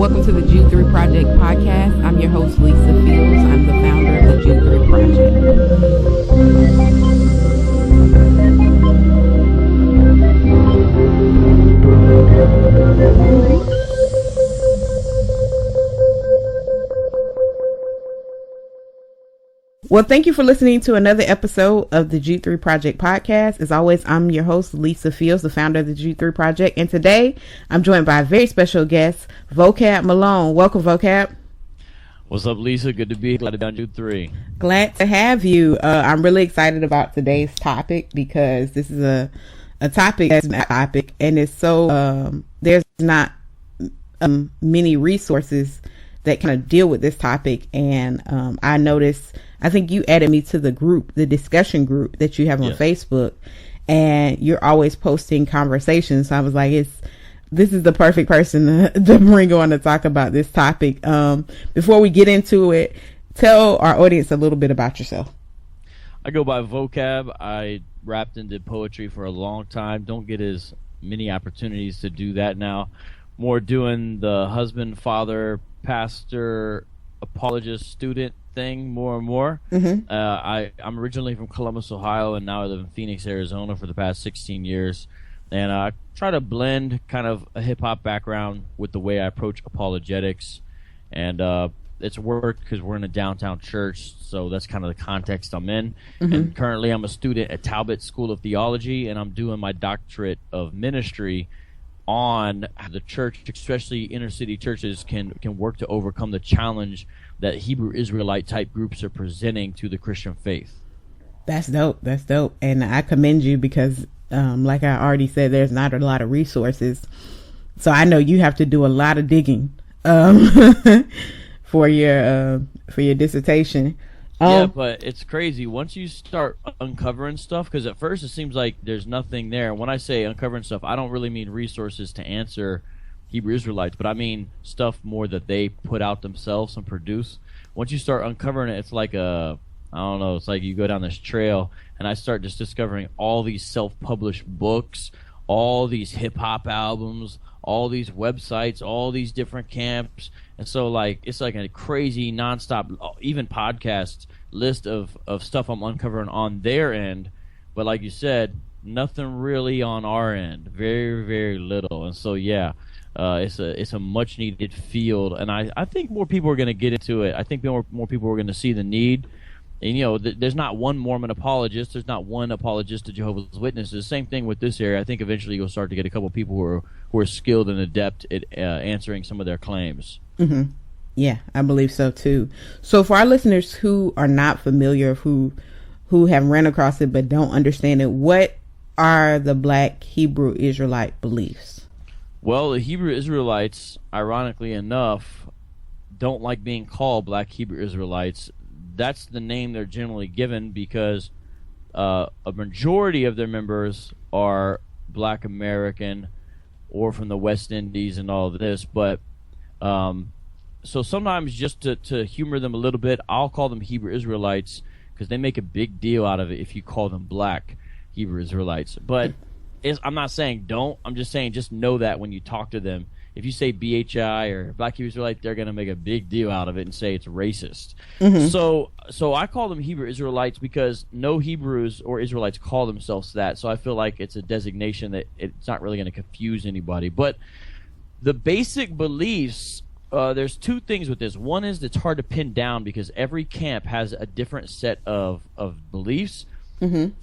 Welcome to the JUDE 3 Project podcast. I'm your host, Lisa Fields. I'm the founder of the JUDE 3 Project. Well, thank you for listening to another episode of the JUDE 3 Project podcast. As always, I'm your host, Lisa Fields, the founder of the JUDE 3 Project. And today, I'm joined by a very special guest, Vocab Malone. Welcome, Vocab. What's up, Lisa? Good to be here. Glad to be on JUDE 3. Glad to have you. I'm really excited about today's topic because this is a topic that's a topic, and it's so there's not many resources that kind of deal with this topic. And I noticed, I think you added me to the group, the discussion group that you have on Facebook, and you're always posting conversations. So I was like, this is the perfect person to bring on to talk about this topic. Before we get into it, tell our audience a little bit about yourself. I go by Vocab. I rapped and did poetry for a long time. Don't get as many opportunities to do that now. More doing the husband, father, pastor, apologist, student thing more and more. I'm originally from Columbus, Ohio, and now I live in Phoenix, Arizona for the past 16 years. And I try to blend kind of a hip-hop background with the way I approach apologetics. And it's worked because we're in a downtown church, so that's kind of the context I'm in. And currently I'm a student at Talbot School of Theology, and I'm doing my doctorate of ministry on the church, especially inner city churches, can work to overcome the challenge that Hebrew Israelite type groups are presenting to the Christian faith. That's dope. That's dope. And I commend you because like I already said, there's not a lot of resources. So I know you have to do a lot of digging for your dissertation. Yeah, but it's crazy. Once you start uncovering stuff, because at first it seems like there's nothing there. When I say uncovering stuff, I don't really mean resources to answer Hebrew Israelites, but I mean stuff more that they put out themselves and produce. Once you start uncovering it, it's like it's like you go down this trail, and I start just discovering all these self-published books, all these hip-hop albums, all these websites, all these different camps. And so it's like a crazy nonstop, even podcast list of stuff I'm uncovering on their end. But like you said, nothing really on our end. Very, very little. And so, it's a much needed field. And I think more people are going to get into it. I think more people are going to see the need. And, there's not one Mormon apologist. There's not one apologist to Jehovah's Witnesses. Same thing with this area. I think eventually you'll start to get a couple people who are skilled and adept at answering some of their claims. Yeah, I believe so too. So for our listeners who are not familiar, who have ran across it but don't understand it, what are the Black Hebrew Israelite beliefs? Well, the Hebrew Israelites, ironically enough, don't like being called Black Hebrew Israelites. That's the name they're generally given because a majority of their members are Black American or from the West Indies and all of this. But so sometimes just to humor them a little bit, I'll call them Hebrew Israelites because they make a big deal out of it if you call them Black Hebrew Israelites. But I'm not saying don't. I'm just saying just know that when you talk to them. If you say BHI or Black Hebrew Israelite, they're going to make a big deal out of it and say it's racist. So I call them Hebrew Israelites because no Hebrews or Israelites call themselves that. So I feel like it's a designation that it's not really going to confuse anybody. But the basic beliefs, there's two things with this. One is it's hard to pin down because every camp has a different set of beliefs.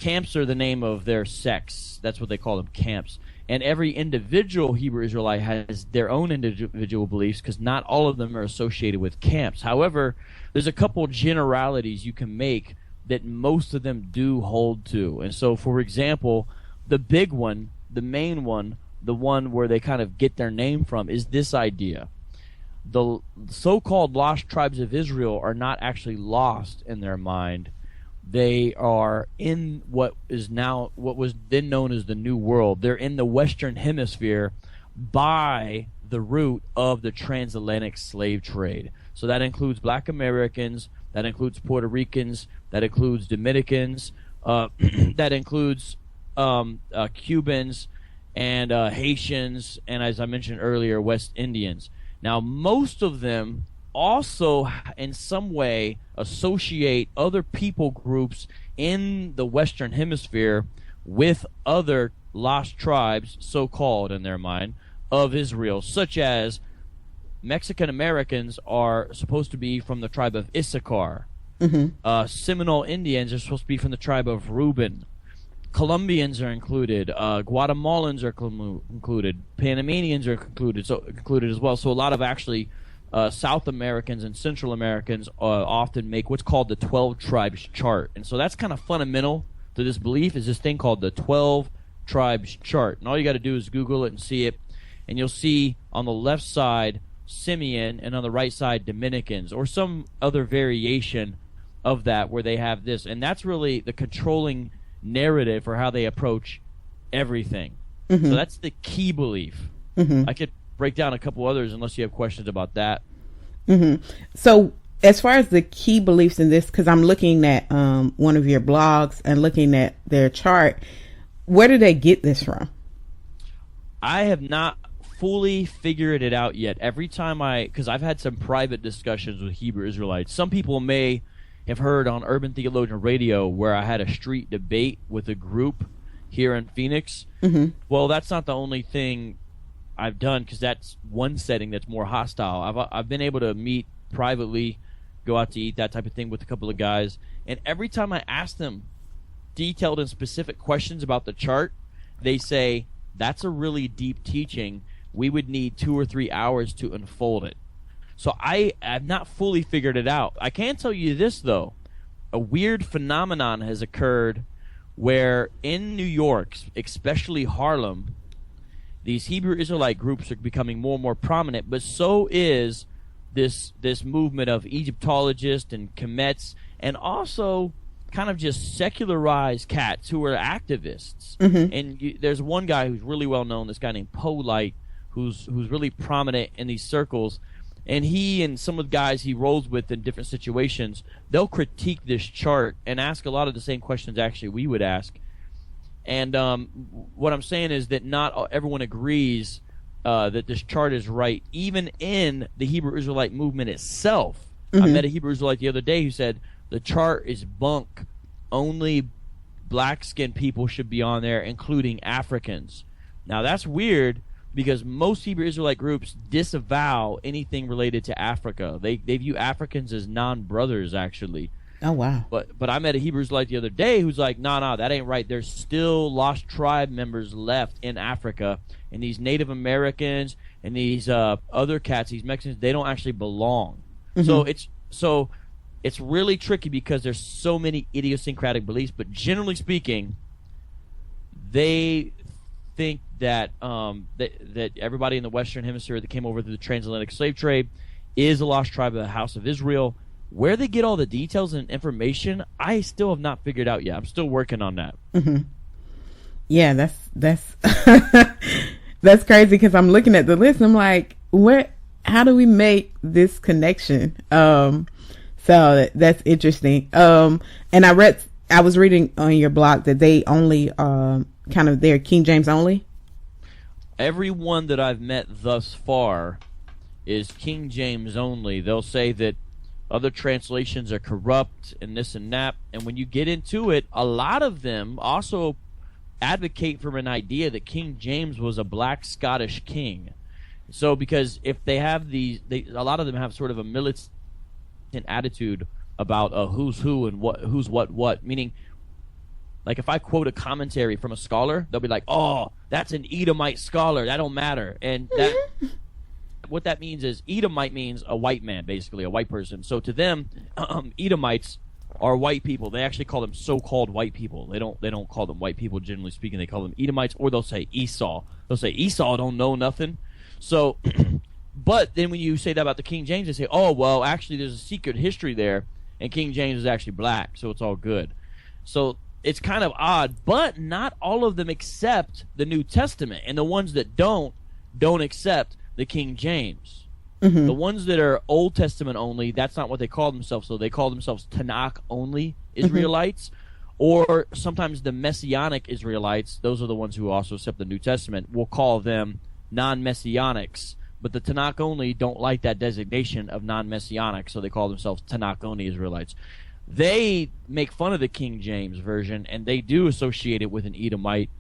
Camps are the name of their sects. That's what they call them, camps. And every individual Hebrew Israelite has their own individual beliefs because not all of them are associated with camps. However, there's a couple generalities you can make that most of them do hold to. And so, for example, the big one, the main one, the one where they kind of get their name from is this idea. The so-called lost tribes of Israel are not actually lost in their mind. They are in what was then known as the New World. They're in the Western Hemisphere by the route of the transatlantic slave trade. So that includes Black Americans, that includes Puerto Ricans, that includes Dominicans, that includes Cubans and Haitians, and as I mentioned earlier, West Indians. Now, most of them also in some way associate other people groups in the Western Hemisphere with other lost tribes, so-called in their mind, of Israel, such as Mexican Americans are supposed to be from the tribe of Issachar. Seminole Indians are supposed to be from the tribe of Reuben. Colombians are included. Guatemalans are included. Panamanians are included as well. So a lot of actually South Americans and Central Americans often make what's called the 12 tribes chart. And so that's kind of fundamental to this belief, is this thing called the 12 tribes chart. And all you got to do is Google it and see it. And you'll see on the left side Simeon and on the right side Dominicans, or some other variation of that where they have this. And that's really the controlling narrative for how they approach everything. So that's the key belief. I could break down a couple others unless you have questions about that. So as far as the key beliefs in this, because I'm looking at one of your blogs and looking at their chart, where do they get this from? I have not fully figured it out yet. Every time because I've had some private discussions with Hebrew Israelites. Some people may have heard on Urban Theologian Radio where I had a street debate with a group here in Phoenix. Well, that's not the only thing I've done, because that's one setting that's more hostile. I've been able to meet privately, go out to eat, that type of thing, with a couple of guys, and every time I ask them detailed and specific questions about the chart, they say, that's a really deep teaching. We would need 2 or 3 hours to unfold it. So I have not fully figured it out. I can tell you this, though. A weird phenomenon has occurred where in New York, especially Harlem, these Hebrew Israelite groups are becoming more and more prominent, but so is this movement of Egyptologists and Kemets, and also kind of just secularized cats who are activists. And there's one guy who's really well known, this guy named Polite, who's really prominent in these circles, and he and some of the guys he rolls with in different situations, they'll critique this chart and ask a lot of the same questions actually we would ask. And what I'm saying is that not everyone agrees that this chart is right, even in the Hebrew Israelite movement itself. I met a Hebrew Israelite the other day who said the chart is bunk. Only black-skinned people should be on there, including Africans. Now, that's weird, because most Hebrew Israelite groups disavow anything related to Africa. They view Africans as non-brothers, actually. Oh, wow. But I met a Hebrew Israelite the other day who's like, nah, that ain't right. There's still lost tribe members left in Africa. And these Native Americans and these other cats, these Mexicans, they don't actually belong. So it's really tricky, because there's so many idiosyncratic beliefs. But generally speaking, they think that that everybody in the Western Hemisphere that came over through the transatlantic slave trade is a lost tribe of the House of Israel. Where they get all the details and information, I still have not figured out yet. I'm still working on that. Yeah, that's that's crazy, because I'm looking at the list and I'm like, how do we make this connection? So that's interesting. And I was reading on your blog that they only they're King James only. Everyone that I've met thus far is King James only. They'll say that other translations are corrupt and this and that. And when you get into it, a lot of them also advocate for an idea that King James was a black Scottish king. So because if they have a lot of them have sort of a militant attitude about who's who and who's what, meaning, like, if I quote a commentary from a scholar, they'll be like, oh, that's an Edomite scholar, that don't matter. And that what that means is Edomite means a white man, basically, a white person. So to them, Edomites are white people. They actually call them so-called white people. They don't call them white people, generally speaking. They call them Edomites, or they'll say Esau. They'll say Esau don't know nothing. So, but then when you say that about the King James, they say, oh, well, actually there's a secret history there, and King James is actually black, so it's all good. So it's kind of odd, but not all of them accept the New Testament, and the ones that don't accept the King James. The ones that are Old Testament only, that's not what they call themselves. So they call themselves Tanakh only Israelites, or sometimes the Messianic Israelites. Those are the ones who also accept the New Testament. We'll call them non-Messianics, but the Tanakh only don't like that designation of non-messianic, so they call themselves Tanakh only Israelites. They make fun of the King James version, and they do associate it with an Edomite,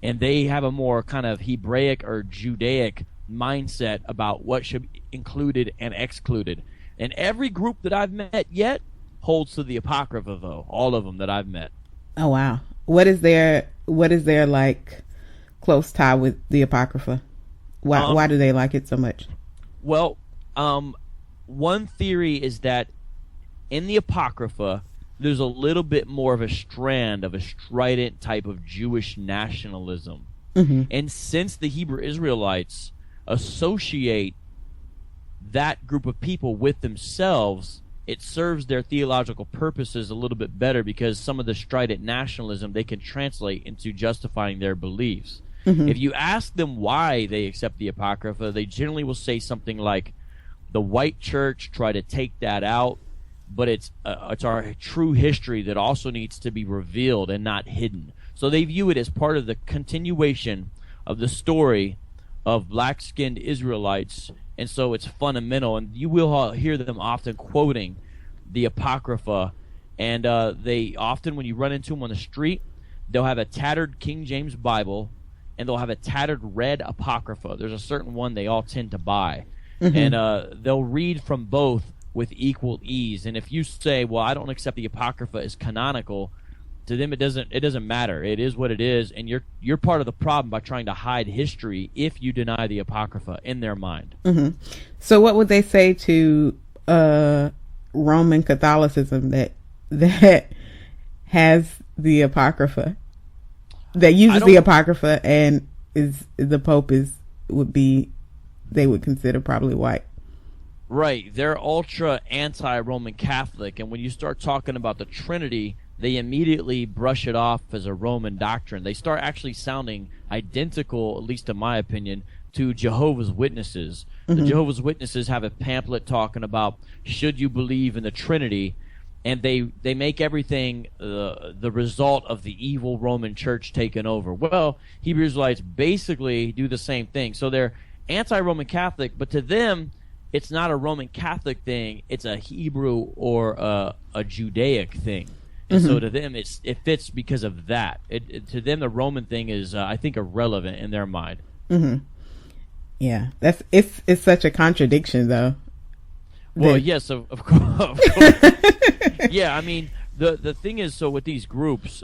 and they have a more kind of Hebraic or Judaic mindset about what should be included and excluded. And every group that I've met yet holds to the Apocrypha, though. All of them that I've met. Oh, wow. What is their like close tie with the Apocrypha? Why do they like it so much? Well, one theory is that in the Apocrypha, there's a little bit more of a strand of a strident type of Jewish nationalism. Mm-hmm. And since the Hebrew Israelites associate that group of people with themselves, it serves their theological purposes a little bit better, because some of the strident nationalism they can translate into justifying their beliefs. Mm-hmm. If you ask them why they accept the Apocrypha, they generally will say something like, the white church tried to take that out, but it's our true history that also needs to be revealed and not hidden. So they view it as part of the continuation of the story of black-skinned Israelites, and so it's fundamental. And you will hear them often quoting the Apocrypha, and they often, when you run into them on the street, they'll have a tattered King James Bible, and they'll have a tattered red Apocrypha. There's a certain one they all tend to buy. Mm-hmm. And they'll read from both with equal ease. And if you say, well, I don't accept the Apocrypha as canonical, to them it doesn't matter. It is what it is, and you're part of the problem by trying to hide history if you deny the Apocrypha in their mind. Mm-hmm. So what would they say to Roman Catholicism that has the Apocrypha, that uses the Apocrypha, and is the Pope they would consider probably white? Right. They're ultra anti-Roman Catholic, and when you start talking about the Trinity, they immediately brush it off as a Roman doctrine. They start actually sounding identical, at least in my opinion, to Jehovah's Witnesses. Mm-hmm. The Jehovah's Witnesses have a pamphlet talking about should you believe in the Trinity, and they make everything the result of the evil Roman Church taking over. Well, Hebrew Israelites basically do the same thing. So they're anti-Roman Catholic, but to them, it's not a Roman Catholic thing. It's a Hebrew or a Judaic thing. And mm-hmm. so to them, it fits because of that. To them, the Roman thing is, I think, irrelevant in their mind. Mm-hmm. Yeah, it's such a contradiction, though. Well, yes, of course. Of course. Yeah, I mean, the thing is, so with these groups,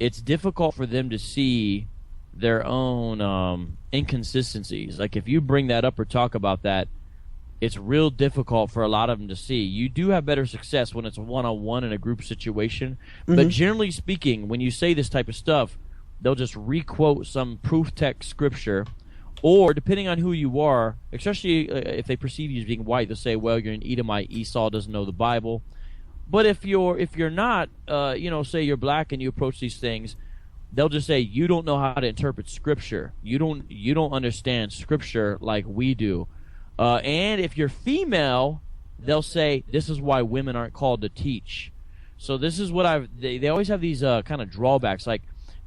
it's difficult for them to see their own inconsistencies. Like, if you bring that up or talk about that, it's real difficult for a lot of them to see. You do have better success when it's one-on-one in a group situation, mm-hmm. but generally speaking, when you say this type of stuff, they'll just re-quote some proof text scripture, or depending on who you are, especially if they perceive you as being white, they'll say, well, you're an Edomite, Esau doesn't know the Bible. But if you're not, say you're black and you approach these things, they'll just say, you don't know how to interpret scripture. You don't understand scripture like we do. And if you're female, they'll say, this is why women aren't called to teach. So this is what they always have these kind of drawbacks. Like,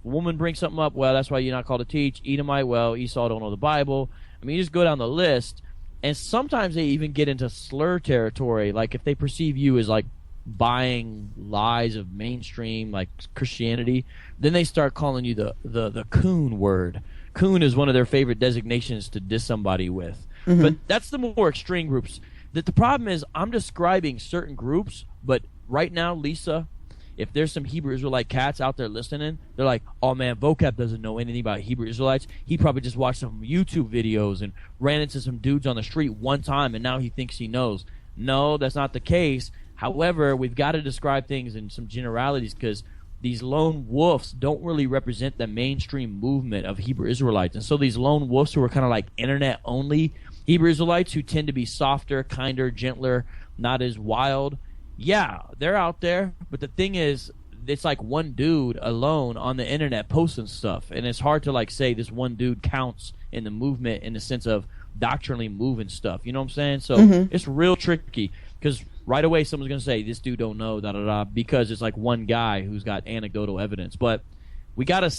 a woman brings something up, well, that's why you're not called to teach. Edomite, well, Esau don't know the Bible. I mean, you just go down the list, and sometimes they even get into slur territory. Like, if they perceive you as, like, buying lies of mainstream, like, Christianity, then they start calling you the coon word. Coon is one of their favorite designations to diss somebody with. Mm-hmm. But that's the more extreme groups. The problem is, I'm describing certain groups, but right now, Lisa, if there's some Hebrew Israelite cats out there listening, they're like, oh man, Vocab doesn't know anything about Hebrew Israelites. He probably just watched some YouTube videos and ran into some dudes on the street one time, and now he thinks he knows. No, that's not the case. However, we've got to describe things in some generalities, because these lone wolves don't really represent the mainstream movement of Hebrew Israelites. And so these lone wolves who are kind of like internet-only Hebrew Israelites, who tend to be softer, kinder, gentler, not as wild, yeah, they're out there. But the thing is, it's like one dude alone on the internet posting stuff, and it's hard to like say this one dude counts in the movement in the sense of doctrinally moving stuff. You know what I'm saying? So mm-hmm. It's real tricky, because right away someone's going to say, this dude don't know, da-da-da, because it's like one guy who's got anecdotal evidence. But we gotta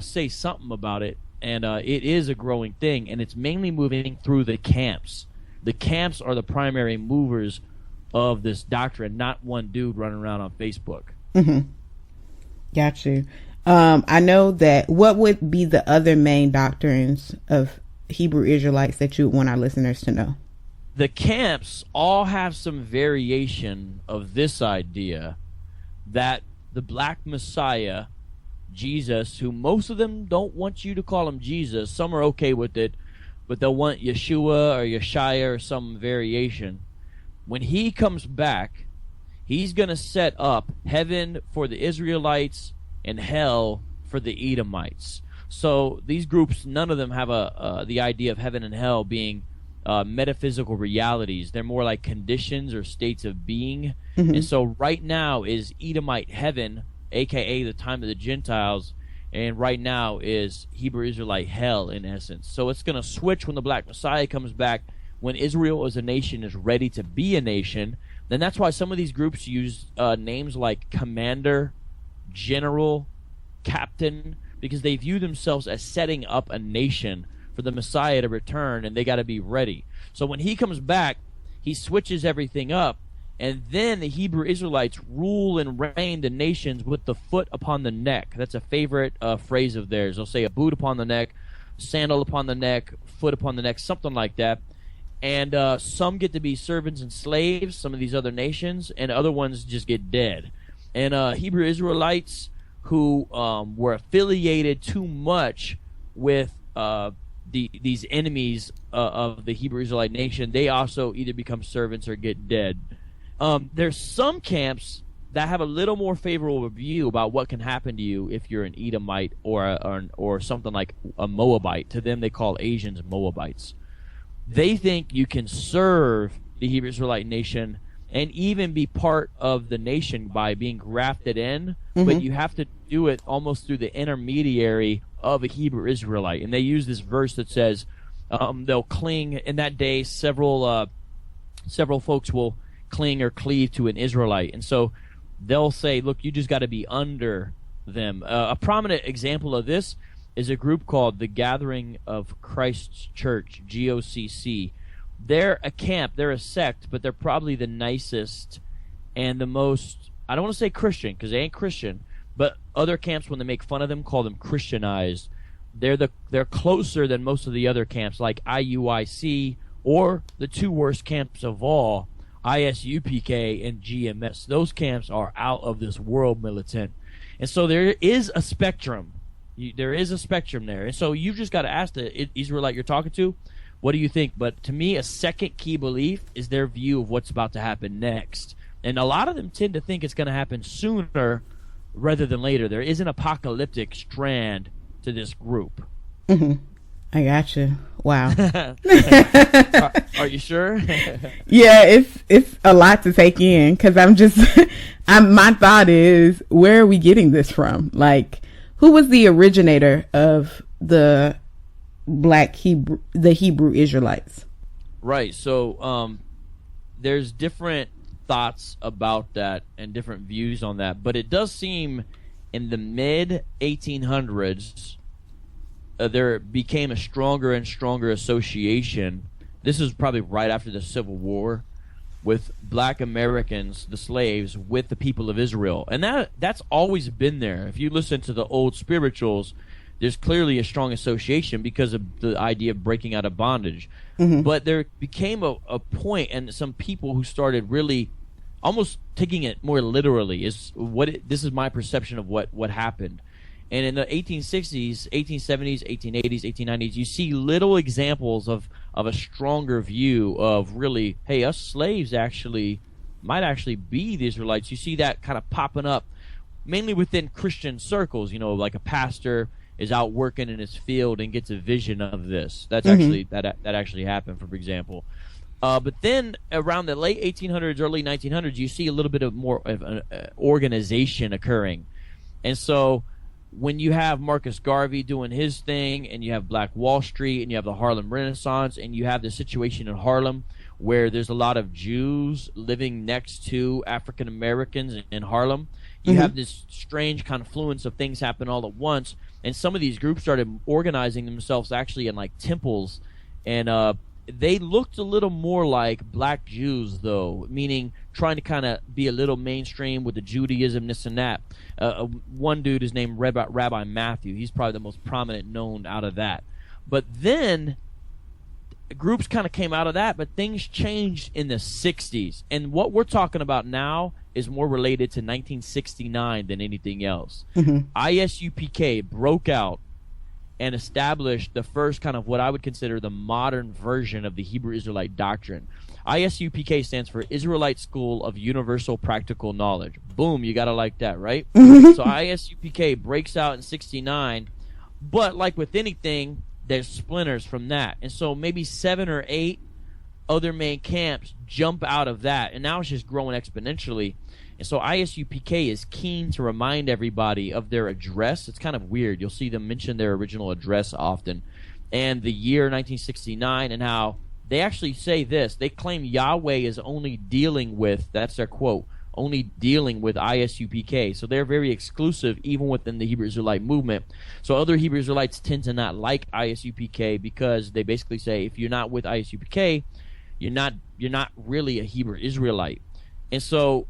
say something about it, and it is a growing thing, and it's mainly moving through the camps. The camps are the primary movers of this doctrine, not one dude running around on Facebook. Mm-hmm. Got you. I know that. What would be the other main doctrines of Hebrew Israelites that you would want our listeners to know? The camps all have some variation of this idea that the black Messiah, Jesus, who most of them don't want you to call him Jesus, some are okay with it, but they'll want Yeshua or Yeshaya or some variation. When he comes back, he's going to set up heaven for the Israelites and hell for the Edomites. So these groups, none of them have the idea of heaven and hell being metaphysical realities. They're more like conditions or states of being. Mm-hmm. And so right now is Edomite heaven, a.k.a. the time of the Gentiles, and right now is Hebrew Israelite hell in essence. So it's going to switch when the Black Messiah comes back, when Israel as a nation is ready to be a nation. Then that's why some of these groups use names like commander, general, captain, because they view themselves as setting up a nation for the Messiah to return, and they got to be ready. So when he comes back, he switches everything up, and then the Hebrew Israelites rule and reign the nations with the foot upon the neck. That's a favorite phrase of theirs. They'll say a boot upon the neck, sandal upon the neck, foot upon the neck, something like that. And some get to be servants and slaves, some of these other nations, and other ones just get dead. And Hebrew Israelites who were affiliated too much with these enemies of the Hebrew Israelite nation, they also either become servants or get dead. There's some camps that have a little more favorable view about what can happen to you if you're an Edomite or something like a Moabite. To them, they call Asians Moabites. They think you can serve the Hebrew Israelite nation and even be part of the nation by being grafted in, mm-hmm. but you have to do it almost through the intermediary of a Hebrew Israelite. And they use this verse that says they'll cling in that day. Several folks will cling or cleave to an Israelite, and so they'll say, "Look, you just got to be under them." A prominent example of this is a group called the Gathering of Christ's Church, GOCC. They're a camp, they're a sect, but they're probably the nicest and the most, I don't want to say Christian, because they ain't Christian, but other camps, when they make fun of them, call them Christianized. They're closer than most of the other camps, like IUIC, or the two worst camps of all, ISUPK and GMS. Those camps are out of this world militant. And so there is a spectrum. There is a spectrum there. And so you've just got to ask the Israelite you're talking to, what do you think? But to me, a second key belief is their view of what's about to happen next. And a lot of them tend to think it's going to happen sooner rather than later. There is an apocalyptic strand to this group. Mm-hmm. I got you. Wow. Are you sure? Yeah, it's a lot to take in, because my thought is, where are we getting this from? Like, who was the originator of the Hebrew Israelites? Right. So there's different thoughts about that and different views on that, but it does seem in the mid 1800s there became a stronger and stronger association. This is probably right after the Civil War, with black Americans, the slaves, with the people of Israel. And that's always been there. If you listen to the old spirituals, there's clearly a strong association because of the idea of breaking out of bondage. Mm-hmm. But there became a point, and some people who started really almost taking it more literally. This is my perception of what happened. And in the 1860s, 1870s, 1880s, 1890s, you see little examples of a stronger view of really, hey, us slaves might actually be the Israelites. You see that kind of popping up mainly within Christian circles, like a pastor is out working in his field and gets a vision of this. That's mm-hmm. actually that actually happened, for example. But then around the late 1800s, early 1900s, you see a little bit of more of an organization occurring. And so when you have Marcus Garvey doing his thing, and you have Black Wall Street, and you have the Harlem Renaissance, and you have the situation in Harlem where there's a lot of Jews living next to African Americans in Harlem, you mm-hmm. have this strange confluence of things happen all at once, and some of these groups started organizing themselves actually in like temples, and they looked a little more like black Jews, though, meaning trying to kind of be a little mainstream with the Judaism, this and that. One dude is named Rabbi Matthew. He's probably the most prominent known out of that. But then groups kind of came out of that, but things changed in the 60s. And what we're talking about now is more related to 1969 than anything else. ISUPK broke out and established the first kind of what I would consider the modern version of the Hebrew Israelite doctrine. ISUPK stands for Israelite School of Universal Practical Knowledge. Boom, you gotta like that, right? So ISUPK breaks out in 69, but like with anything, there's splinters from that. And so maybe 7 or 8 other main camps jump out of that, and now it's just growing exponentially. And so ISUPK is keen to remind everybody of their address. It's kind of weird. You'll see them mention their original address often, and the year 1969, and how they actually say this. They claim Yahweh is only dealing with, that's their quote, only dealing with ISUPK. So they're very exclusive even within the Hebrew Israelite movement. So other Hebrew Israelites tend to not like ISUPK because they basically say if you're not with ISUPK, you're not really a Hebrew Israelite. And so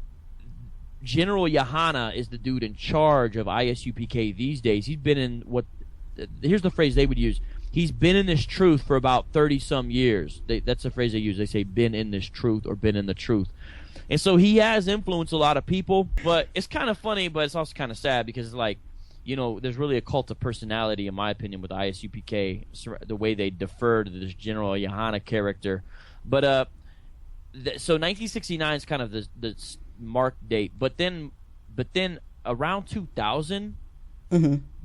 General Yohana is the dude in charge of ISUPK these days. He's been in here's the phrase they would use. He's been in this truth for about 30-some years. That's the phrase they use. They say, been in this truth, or been in the truth. And so he has influenced a lot of people, but it's kind of funny, but it's also kind of sad because it's like, there's really a cult of personality, in my opinion, with ISUPK, the way they defer to this General Yohana character. But so 1969 is kind of the mark date, but then around 2000,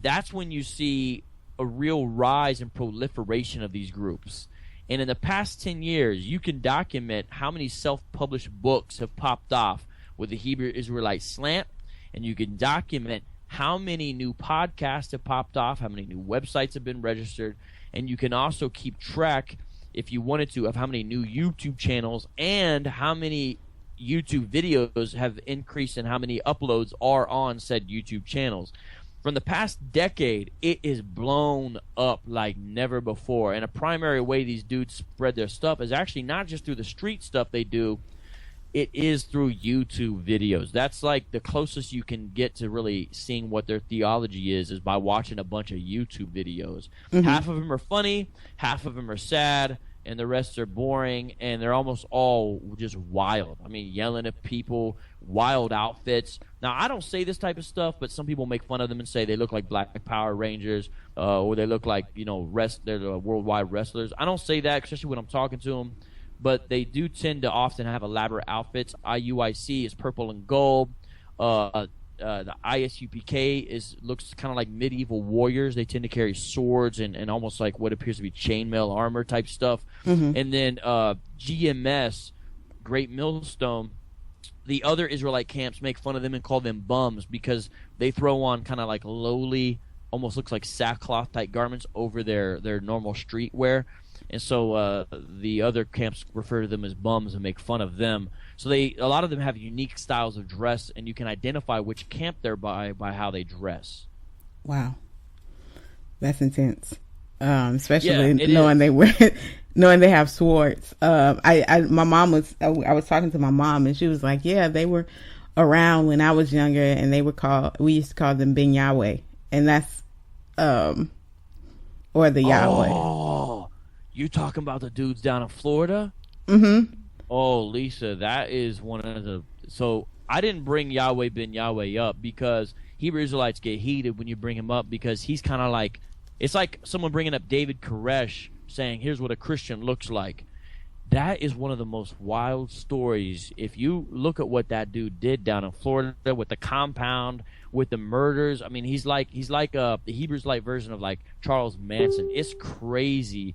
that's when you see a real rise and proliferation of these groups. And in the past 10 years, you can document how many self-published books have popped off with the Hebrew Israelite slant, and you can document how many new podcasts have popped off, how many new websites have been registered, and you can also keep track, if you wanted to, of how many new YouTube channels and how many YouTube videos have increased and how many uploads are on said YouTube channels. From the past decade, it is blown up like never before. And a primary way these dudes spread their stuff is actually not just through the street stuff they do. It is through YouTube videos. That's like the closest you can get to really seeing what their theology is by watching a bunch of YouTube videos. Half of them are funny, half of them are sad, and the rest are boring, and they're almost all just wild. I mean, yelling at people, wild outfits. Now, I don't say this type of stuff, but some people make fun of them and say they look like Black Power Rangers, or they look like, they're worldwide wrestlers. I don't say that, especially when I'm talking to them, but they do tend to often have elaborate outfits. IUIC is purple and gold. The ISUPK looks kind of like medieval warriors. They tend to carry swords and almost like what appears to be chainmail armor type stuff. And then GMS, Great Millstone, the other Israelite camps make fun of them and call them bums because they throw on kind of like lowly, almost looks like sackcloth type garments over their normal streetwear. And so the other camps refer to them as bums and make fun of them. So a lot of them have unique styles of dress, and you can identify which camp they're by how they dress. Wow, that's intense. Especially knowing knowing they have swords. I was talking to my mom, and she was like, "Yeah, they were around when I was younger, and we used to call them Ben Yahweh, and that's or the Yahweh." Oh, you talking about the dudes down in Florida? Oh, Lisa, that is one of the... So I didn't bring Yahweh Ben Yahweh up because Hebrew Israelites get heated when you bring him up because he's kind of like... It's like someone bringing up David Koresh saying, here's what a Christian looks like. That is one of the most wild stories. If you look at what that dude did down in Florida with the compound, with the murders, I mean, he's like the Hebrew Israelite version of like Charles Manson. It's crazy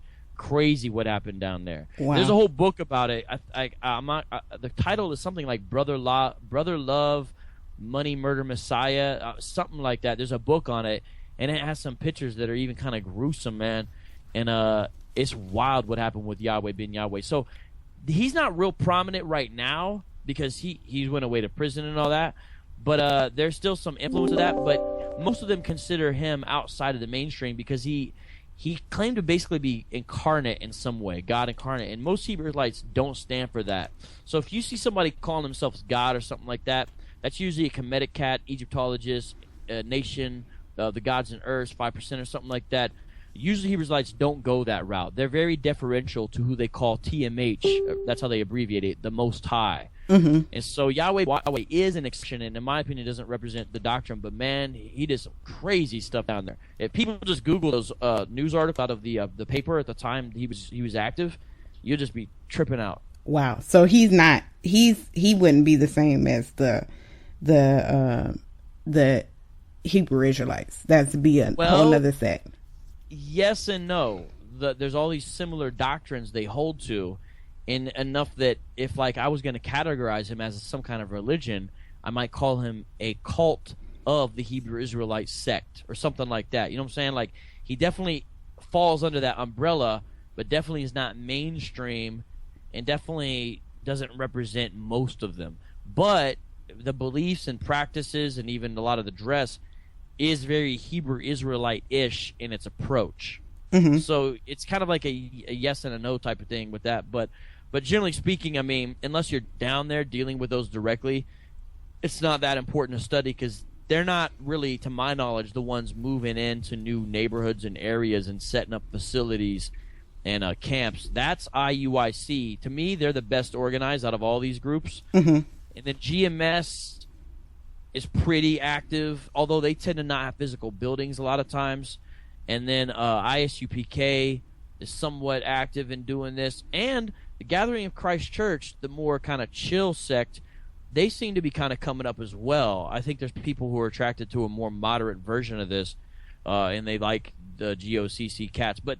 what happened down there. Wow. There's a whole book about it. The title is something like Brother Love, Money, Murder, Messiah, something like that. There's a book on it, and it has some pictures that are even kind of gruesome, man. And it's wild what happened with Yahweh Ben Yahweh. So he's not real prominent right now because he went away to prison and all that. But there's still some influence of that. But most of them consider him outside of the mainstream because he claimed to basically be incarnate in some way, God incarnate, and most Hebrew Israelites don't stand for that. So if you see somebody calling themselves God or something like that, that's usually a Kemetic cat, Egyptologist, nation, the gods and earth, 5% or something like that. Usually Hebrew Israelites don't go that route. They're very deferential to who they call TMH. That's how they abbreviate it, the Most High. Mm-hmm. And so Yahweh is an exception, and in my opinion, doesn't represent the doctrine. But man, he did some crazy stuff down there. If people just Google those news articles out of the paper at the time he was active, you'll just be tripping out. Wow. So he wouldn't be the same as the Hebrew Israelites. That'd be a whole other sect. Yes and no. There's all these similar doctrines they hold to, in enough that if like I was going to categorize him as some kind of religion, I might call him a cult of the Hebrew Israelite sect or something like that. You know what I'm saying? Like, he definitely falls under that umbrella, but definitely is not mainstream and definitely doesn't represent most of them. But the beliefs and practices and even a lot of the dress is very Hebrew Israelite-ish in its approach. Mm-hmm. So it's kind of like a yes and a no type of thing with that. But generally speaking, I mean, unless you're down there dealing with those directly, it's not that important to study because they're not really, to my knowledge, the ones moving into new neighborhoods and areas and setting up facilities and camps. That's IUIC. To me, they're the best organized out of all these groups. Mm-hmm. And then GMS is pretty active, although they tend to not have physical buildings a lot of times. And then ISUPK is somewhat active in doing this. And the Gathering of Christ Church, the more kind of chill sect, they seem to be kind of coming up as well. I think there's people who are attracted to a more moderate version of this, and they like the GOCC cats. But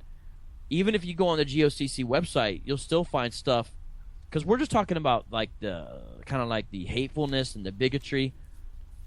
even if you go on the GOCC website, you'll still find stuff, because we're just talking about like the kind of like the hatefulness and the bigotry.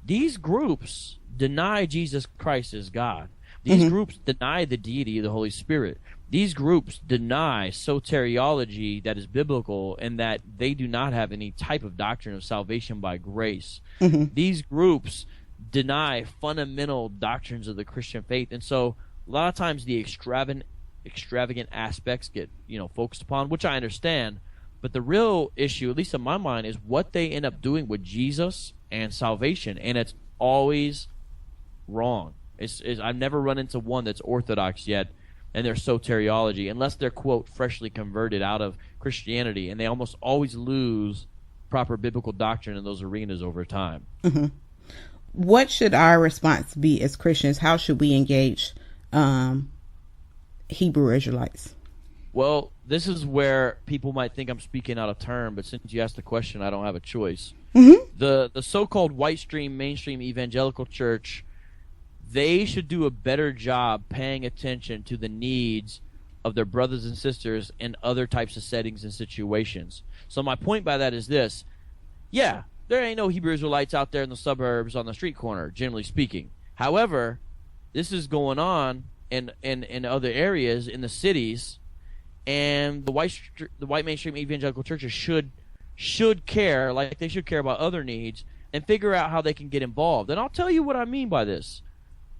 These groups deny Jesus Christ as God. These groups deny the deity of the Holy Spirit. These groups deny soteriology that is biblical and that they do not have any type of doctrine of salvation by grace. These groups deny fundamental doctrines of the Christian faith. And so a lot of times the extravagant aspects get, focused upon, which I understand. But the real issue, at least in my mind, is what they end up doing with Jesus and salvation. And it's always wrong. I've never run into one that's orthodox yet, and their soteriology, unless they're, quote, freshly converted out of Christianity, and they almost always lose proper biblical doctrine in those arenas over time. Mm-hmm. What should our response be as Christians? How should we engage Hebrew Israelites? Well, this is where people might think I'm speaking out of turn, but since you asked the question, I don't have a choice. Mm-hmm. The so-called mainstream evangelical church, they should do a better job paying attention to the needs of their brothers and sisters in other types of settings and situations. So my point by that is this. Yeah, there ain't no Hebrew Israelites out there in the suburbs on the street corner, generally speaking. However, this is going on in other areas in the cities, and the white mainstream evangelical churches should care, like they should care about other needs, and figure out how they can get involved. And I'll tell you what I mean by this.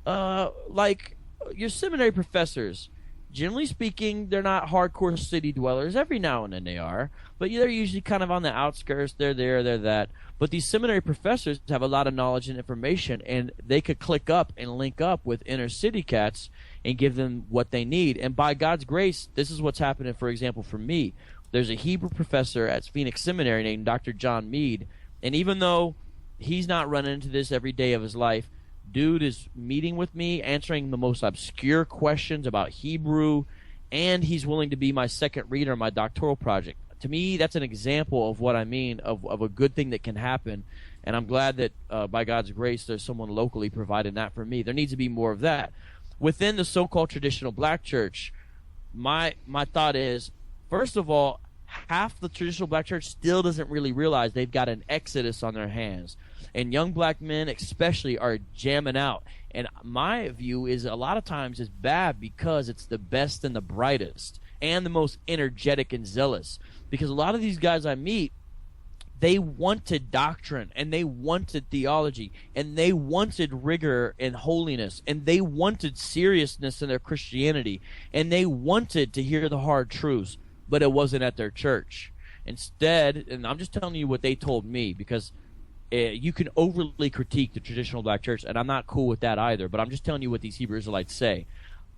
Like your seminary professors, generally speaking, they're not hardcore city dwellers. Every now and then they are, but they're usually kind of on the outskirts. They're there, they're that. But these seminary professors have a lot of knowledge and information, and they could click up and link up with inner city cats and give them what they need. And by God's grace, this is what's happening, for example, for me. There's a Hebrew professor at Phoenix Seminary named Dr. John Mead, and even though he's not running into this every day of his life, dude is meeting with me, answering the most obscure questions about Hebrew, and he's willing to be my second reader in my doctoral project. To me, that's an example of what I mean, of a good thing that can happen, and I'm glad that by God's grace there's someone locally providing that for me. There needs to be more of that. Within the so-called traditional black church, my thought is, first of all, half the traditional black church still doesn't really realize they've got an exodus on their hands. And young black men especially are jamming out. And my view is a lot of times it's bad because it's the best and the brightest and the most energetic and zealous. Because a lot of these guys I meet, they wanted doctrine, and they wanted theology, and they wanted rigor and holiness, and they wanted seriousness in their Christianity, and they wanted to hear the hard truths, but it wasn't at their church. Instead, and I'm just telling you what they told me, because you can overly critique the traditional black church, and I'm not cool with that either, but I'm just telling you what these Hebrew Israelites say.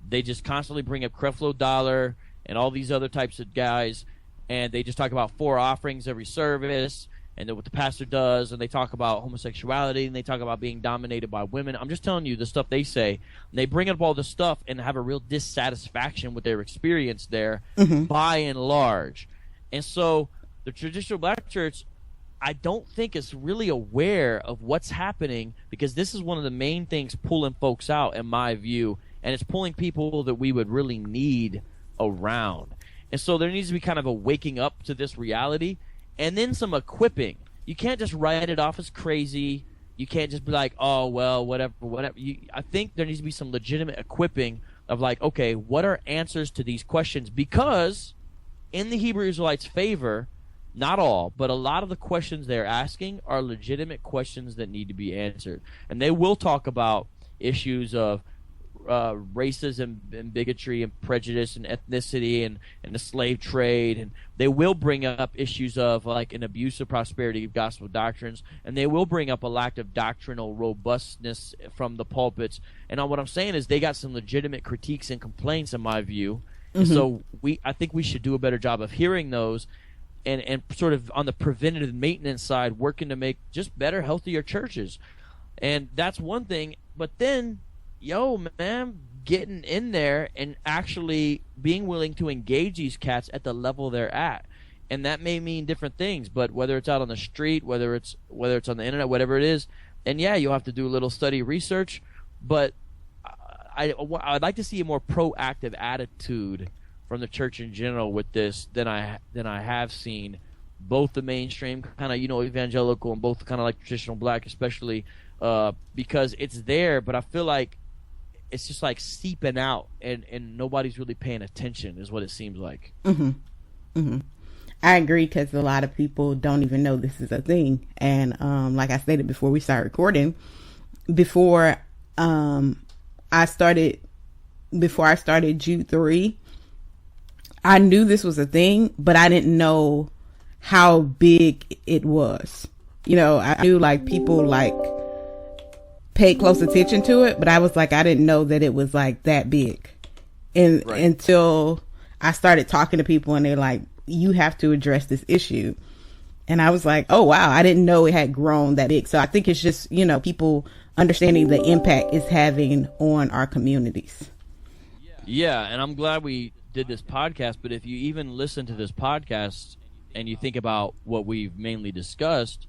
They just constantly bring up Creflo Dollar and all these other types of guys, and they just talk about 4 offerings every service, and then what the pastor does, and they talk about homosexuality, and they talk about being dominated by women. I'm just telling you the stuff they say. And they bring up all this stuff and have a real dissatisfaction with their experience there, by and large. And so the traditional black church, I don't think is really aware of what's happening, because this is one of the main things pulling folks out, in my view, and it's pulling people that we would really need around. And so there needs to be kind of a waking up to this reality, and then some equipping. You can't just write it off as crazy. You can't just be like, oh, well, whatever. I think there needs to be some legitimate equipping of like, okay, what are answers to these questions? Because in the Hebrew Israelites' favor, not all, but a lot of the questions they're asking are legitimate questions that need to be answered. And they will talk about issues of racism and bigotry and prejudice and ethnicity and the slave trade, and they will bring up issues of like an abuse of prosperity of gospel doctrines, and they will bring up a lack of doctrinal robustness from the pulpits. And what I'm saying is they got some legitimate critiques and complaints, in my view. And so I think we should do a better job of hearing those, and sort of on the preventative maintenance side, working to make just better, healthier churches. And that's one thing. But then, man, getting in there and actually being willing to engage these cats at the level they're at. And that may mean different things, but whether it's out on the street, whether it's on the internet, whatever it is, and yeah, you'll have to do a little study research, but I'd like to see a more proactive attitude from the church in general with this than I have seen, both the mainstream kind of evangelical and both kind of like traditional black, especially because it's there, but I feel like it's just like seeping out, and nobody's really paying attention, is what it seems like. I agree, because a lot of people don't even know this is a thing. And like I stated before we started recording, before I started Jude 3, I knew this was a thing, but I didn't know how big it was. I knew like people like paid close attention to it, but I was like, I didn't know that it was like that big. And until I started talking to people, and they're like, you have to address this issue. And I was like, oh wow, I didn't know it had grown that big. So I think it's just, people understanding the impact it's having on our communities. Yeah, and I'm glad we did this podcast, but if you even listen to this podcast and you think about what we've mainly discussed,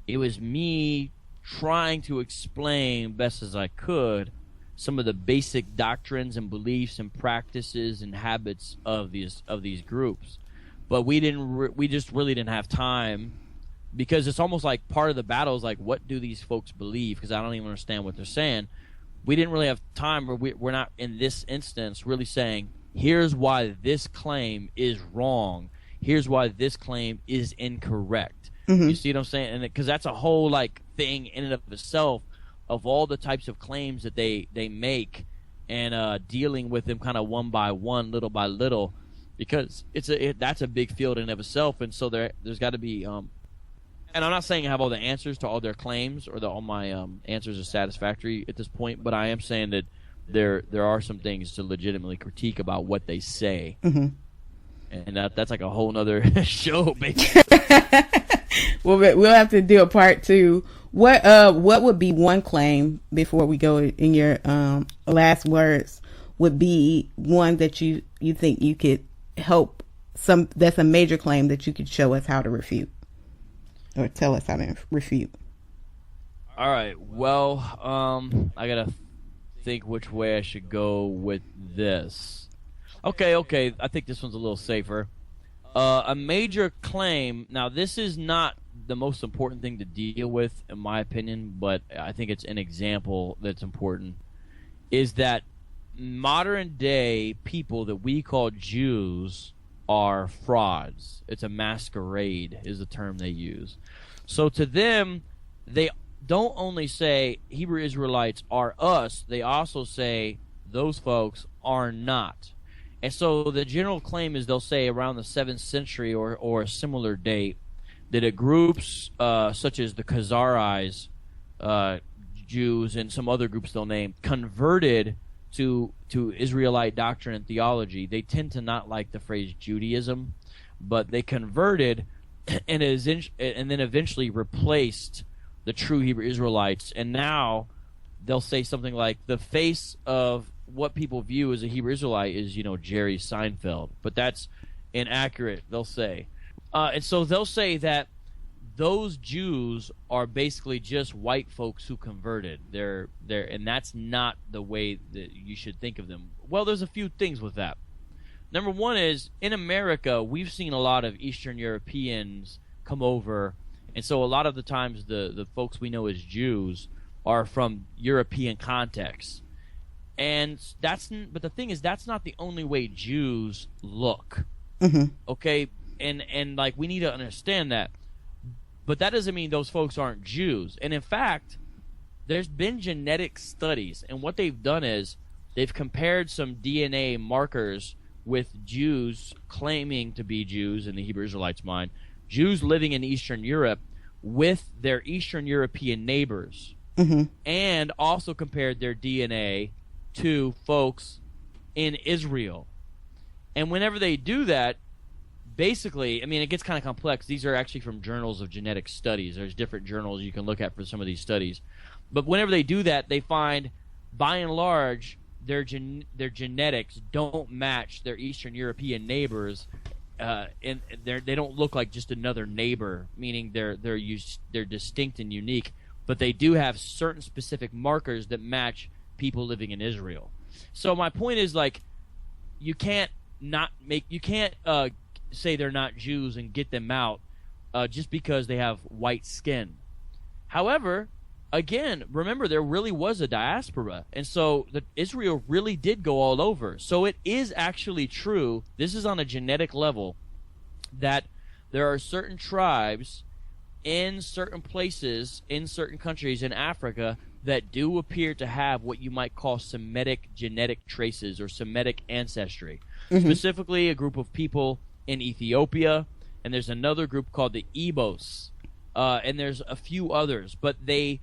it was me trying to explain best as I could some of the basic doctrines and beliefs and practices and habits of these groups. But we just really didn't have time, because it's almost like part of the battle is like, what do these folks believe? Because I don't even understand what they're saying. We didn't really have time, or we're not in this instance really saying, here's why this claim is wrong. Here's why this claim is incorrect. You see what I'm saying? And because that's a whole like thing in and of itself, of all the types of claims that they make, and dealing with them kind of one by one, little by little, because that's a big field in and of itself. And so there's got to be and I'm not saying I have all the answers to all their claims, or that all my answers are satisfactory at this point, but I am saying that there are some things to legitimately critique about what they say. And that's like a whole nother show, baby. Well, we'll have to do a part 2. What would be one claim, before we go in your last words, would be one that you think you could help that's a major claim that you could show us how to refute, or tell us how to refute? All right. Well, I gotta think which way I should go with this. Okay. I think this one's a little safer. A major claim. Now, this is not the most important thing to deal with, in my opinion, but I think it's an example that's important, is that modern day people that we call Jews are frauds. It's a masquerade is the term they use. So to them, they don't only say Hebrew Israelites are us, they also say those folks are not. And so the general claim is they'll say around the 7th century or a similar date that it groups such as the Khazarites, Jews, and some other groups they'll name, converted to Israelite doctrine and theology. They tend to not like the phrase Judaism, but they converted and then eventually replaced the true Hebrew Israelites. And now they'll say something like the face of what people view as a Hebrew Israelite is, Jerry Seinfeld. But that's inaccurate, they'll say. And so they'll say that those Jews are basically just white folks who converted. And that's not the way that you should think of them. Well, there's a few things with that. Number one is, in America, we've seen a lot of Eastern Europeans come over, and so a lot of the times the folks we know as Jews are from European contexts. But the thing is, that's not the only way Jews look. Mm-hmm. Okay? And like, we need to understand that. But that doesn't mean those folks aren't Jews. And in fact, there's been genetic studies, and what they've done is they've compared some DNA markers with Jews claiming to be Jews in the Hebrew Israelites' mind, Jews living in Eastern Europe with their Eastern European neighbors, mm-hmm. and also compared their DNA to folks in Israel. And whenever they do that, basically, it gets kind of complex. These are actually from journals of genetic studies. There's different journals you can look at for some of these studies. But whenever they do that, they find, by and large, their genetics don't match their Eastern European neighbors, and they don't look like just another neighbor, meaning they're distinct and unique. But they do have certain specific markers that match people living in Israel. So my point is, like, you can't say they're not Jews and get them out just because they have white skin. However, again, remember, there really was a diaspora, and so Israel really did go all over. So it is actually true, this is on a genetic level, that there are certain tribes in certain places, in certain countries in Africa, that do appear to have what you might call Semitic genetic traces or Semitic ancestry. Mm-hmm. Specifically, a group of people in Ethiopia, and there's another group called the Igbos, and there's a few others, but they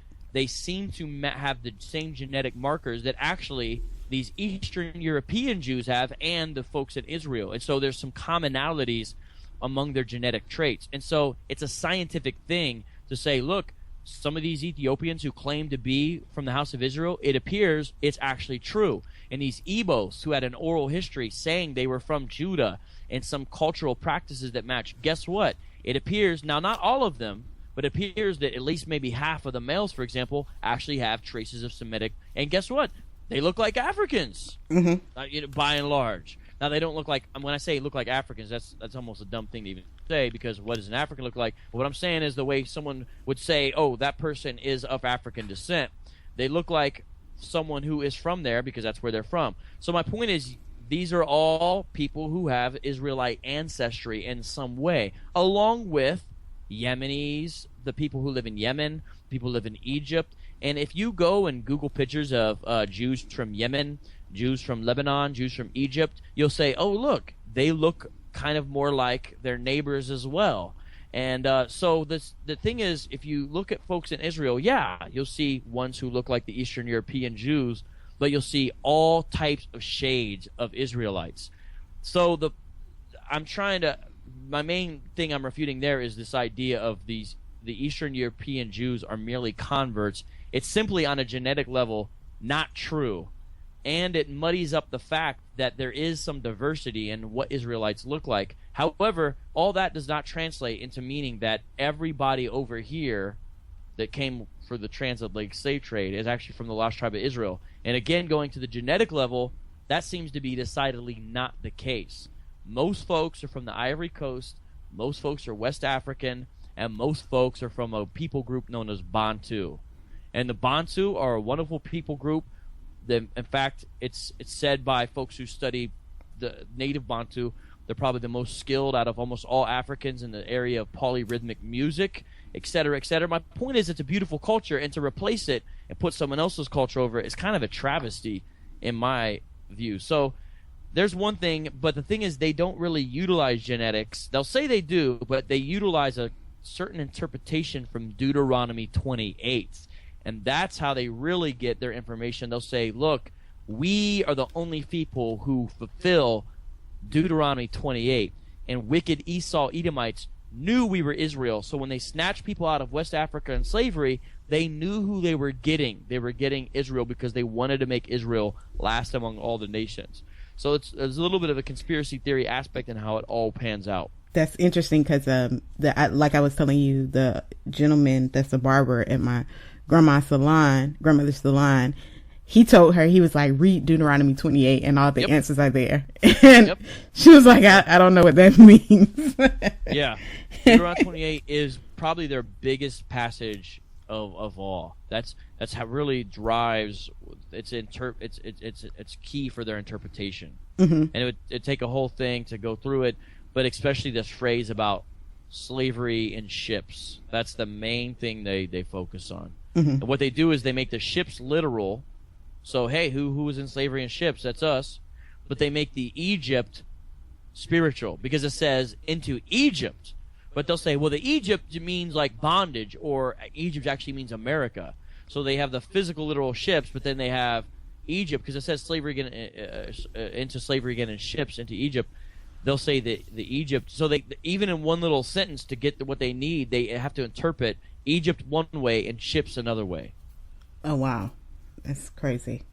seem to have the same genetic markers that actually these Eastern European Jews have and the folks in Israel. And so there's some commonalities among their genetic traits. And so it's a scientific thing to say, look, some of these Ethiopians who claim to be from the house of Israel, it appears it's actually true. And these Igbos who had an oral history saying they were from Judah and some cultural practices that match, guess what? It appears, now not all of them, but it appears that at least maybe half of the males, for example, actually have traces of Semitic. And guess what? They look like Africans, mm-hmm. By and large. Now, they don't look like, when I say look like Africans, that's almost a dumb thing to even say, because what does an African look like? But what I'm saying is the way someone would say, oh, that person is of African descent. They look like someone who is from there because that's where they're from. So my point is, these are all people who have Israelite ancestry in some way, along with Yemenis, the people who live in Yemen, people who live in Egypt. And if you go and Google pictures of Jews from Yemen, Jews from Lebanon, Jews from Egypt, you'll say, oh, look, they look kind of more like their neighbors as well. And so the thing is, if you look at folks in Israel, yeah, you'll see ones who look like the Eastern European Jews, but you'll see all types of shades of Israelites. So my main thing I'm refuting there is this idea of the Eastern European Jews are merely converts. It's simply on a genetic level not true. And it muddies up the fact that there is some diversity in what Israelites look like. However, all that does not translate into meaning that everybody over here that came for the transatlantic slave trade is actually from the lost tribe of Israel. And again, going to the genetic level, that seems to be decidedly not the case. Most folks are from the Ivory Coast, most folks are West African, and most folks are from a people group known as Bantu. And the Bantu are a wonderful people group. In fact, it's said by folks who study the native Bantu They're probably the most skilled out of almost all Africans in the area of polyrhythmic music, et cetera, et cetera. My point is, it's a beautiful culture, and to replace it and put someone else's culture over it is kind of a travesty in my view. So there's one thing, but the thing is, they don't really utilize genetics. They'll say they do, but they utilize a certain interpretation from Deuteronomy 28. And that's how they really get their information. They'll say, look, we are the only people who fulfill Deuteronomy 28. And wicked Esau Edomites knew we were Israel. So when they snatched people out of West Africa in slavery, they knew who they were getting. They were getting Israel because they wanted to make Israel last among all the nations. So there's a little bit of a conspiracy theory aspect in how it all pans out. That's interesting because, like I was telling you, the gentleman that's a barber at my grandmother's salon, he told her, he was like, read Deuteronomy 28 and all the answers are there. And she was like, I don't know what that means. Yeah. Deuteronomy 28 is probably their biggest passage of all. That's how it really drives. It's key for their interpretation. Mm-hmm. And it'd take a whole thing to go through it, but especially this phrase about slavery in ships. That's the main thing they focus on. Mm-hmm. And what they do is they make the ships literal. So, hey, who was in slavery in ships? That's us. But they make the Egypt spiritual because it says into Egypt. But they'll say, well, the Egypt means like bondage, or Egypt actually means America. So they have the physical literal ships, but then they have Egypt because it says slavery again, into slavery again in ships into Egypt. They'll say the Egypt. So they, even in one little sentence, to get what they need, they have to interpret Egypt one way and ships another way. Oh, wow. That's crazy.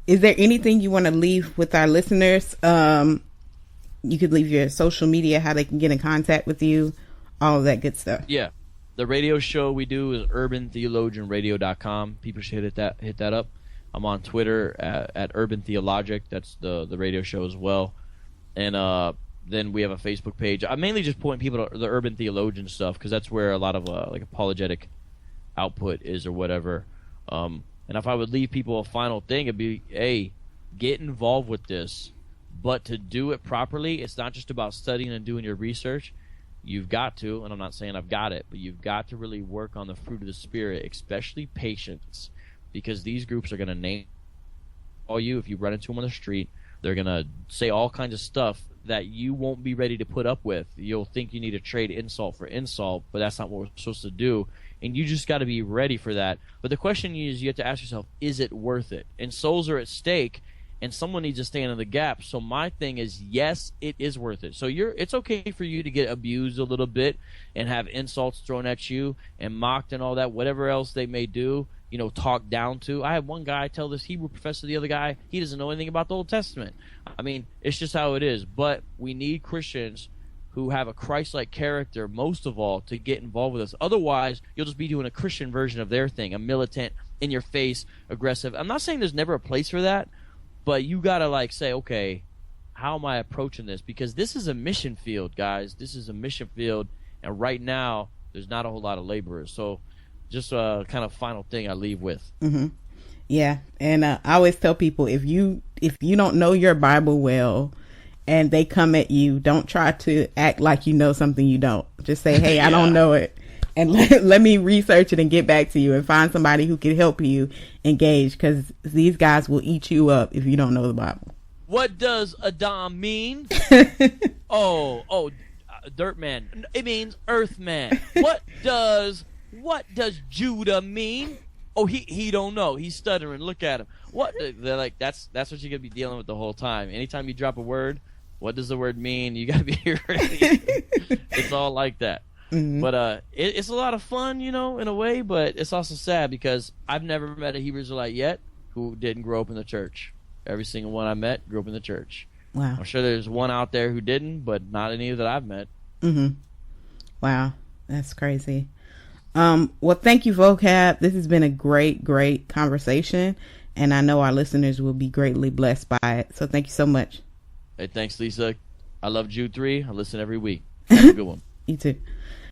Is there anything you want to leave with our listeners? You could leave your social media, how they can get in contact with you, all of that good stuff. Yeah. The radio show we do is urbantheologianradio.com. People should hit that up. I'm on Twitter at Urban Theologic. That's the radio show as well. And then we have a Facebook page. I mainly just point people to the Urban Theologian stuff because that's where a lot of like apologetic output is or whatever. And if I would leave people a final thing, it'd be, hey, get involved with this. But to do it properly, it's not just about studying and doing your research. You've got to, and I'm not saying I've got it, but you've got to really work on the fruit of the Spirit, especially patience, because these groups are going to name all you. If you run into them on the street, they're going to say all kinds of stuff that you won't be ready to put up with. You'll think you need to trade insult for insult, but that's not what we're supposed to do. And you just got to be ready for that. But the question is, you have to ask yourself, is it worth it? And souls are at stake, and someone needs to stand in the gap. So my thing is, yes, it is worth it. So it's okay for you to get abused a little bit and have insults thrown at you and mocked and all that, whatever else they may do, talked down to. I had one guy tell this Hebrew professor the other guy, he doesn't know anything about the Old Testament. I mean, it's just how it is. But we need Christians who have a Christ-like character, most of all, to get involved with us. Otherwise, you'll just be doing a Christian version of their thing, a militant, in-your-face, aggressive. I'm not saying there's never a place for that, but you got to say, okay, how am I approaching this? Because this is a mission field, guys. This is a mission field, and right now there's not a whole lot of laborers. So just a kind of final thing I leave with. Mm-hmm. Yeah, and I always tell people, if you don't know your Bible well and they come at you, don't try to act like you know something you don't. Just say, hey, I don't know it. And let me research it and get back to you and find somebody who can help you engage, because these guys will eat you up if you don't know the Bible. What does Adam mean? Oh, dirt man. It means earth man. What does Judah mean? Oh, he don't know. He's stuttering. Look at him. What? They're like, that's what you're gonna be dealing with the whole time. Anytime you drop a word, what does the word mean? You gotta be ready. It's all like that. Mm-hmm. But it's a lot of fun, in a way, but it's also sad because I've never met a Hebrew Israelite yet who didn't grow up in the church. Every single one I met grew up in the church. Wow. I'm sure there's one out there who didn't, but not any that I've met. Mm-hmm. Wow. That's crazy. Well, thank you, Vocab. This has been a great, great conversation, and I know our listeners will be greatly blessed by it. So thank you so much. Hey, thanks, Lisa. I love Jude 3. I listen every week. Have a good one. You too.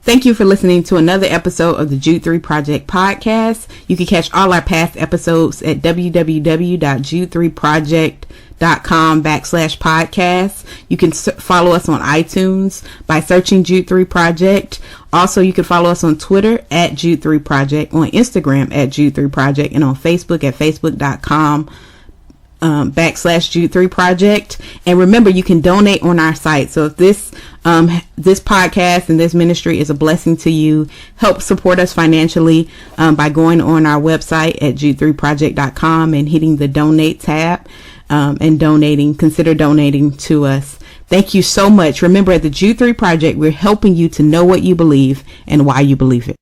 Thank you for listening to another episode of the Jude 3 Project podcast. You can catch all our past episodes at www.jude3project.com/podcast. You can follow us on iTunes by searching Jude 3 Project. Also, you can follow us on Twitter at Jude 3 Project, on Instagram at Jude 3 Project, and on Facebook at facebook.com /Jude 3 Project. And remember, you can donate on our site. So if this podcast and this ministry is a blessing to you, help support us financially by going on our website at jude3project.com and hitting the donate tab and consider donating to us. Thank you so much. Remember, at the Jude 3 Project, we're helping you to know what you believe and why you believe it.